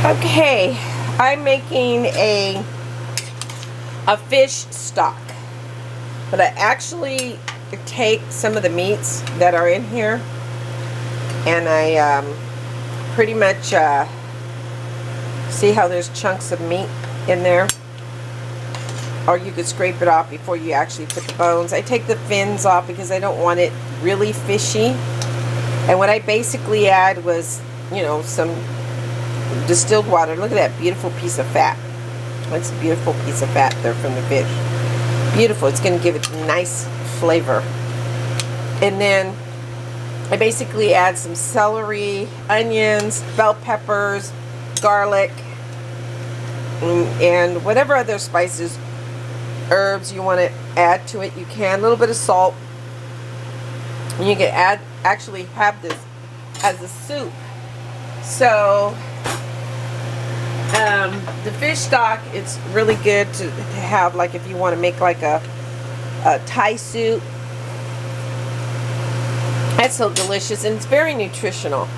Okay, I'm making a fish stock, but I actually take some of the meats that are in here and I pretty much see how there's chunks of meat in there, or you could scrape it off before you actually put the bones. I take the fins off because I don't want it really fishy, and what I basically add was, you know, some distilled water. Look at that beautiful piece of fat. That's a beautiful piece of fat there from the fish. Beautiful. It's going to give it a nice flavor. And then I basically add some celery, onions, bell peppers, garlic, and whatever other spices, herbs you want to add to it, you can. A little bit of salt. And you can actually have this as a soup. So the fish stock, it's really good to have, like, if you want to make like a Thai soup. That's so delicious, and it's very nutritional.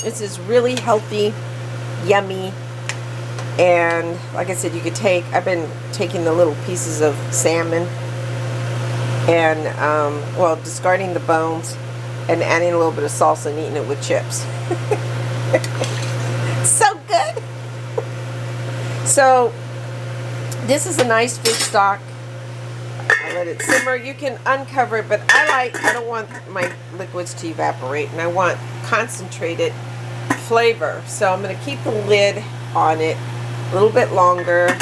This is really healthy, yummy, and like I said, you could take, I've been taking the little pieces of salmon and well, discarding the bones and adding a little bit of salsa and eating it with chips. So good. So this is a nice fish stock. I let it simmer. You can uncover it, but I don't want my liquids to evaporate, and I want concentrated flavor. So I'm going to keep the lid on it a little bit longer,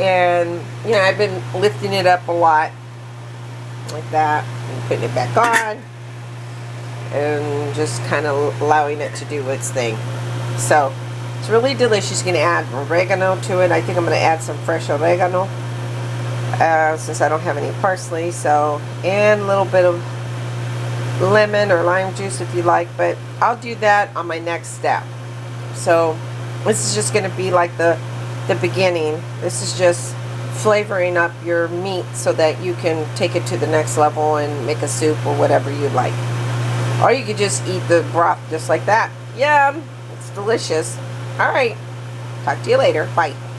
and you know, I've been lifting it up a lot like that and putting it back on and just kind of allowing it to do its thing. So it's really delicious. You can add oregano to it. I think I'm going to add some fresh oregano since I don't have any parsley. So, and a little bit of lemon or lime juice if you like, but I'll do that on my next step. So this is just going to be like the beginning. This is just flavoring up your meat so that you can take it to the next level and make a soup or whatever you like. Or you could just eat the broth just like that. Yum! It's delicious. Alright, talk to you later. Bye.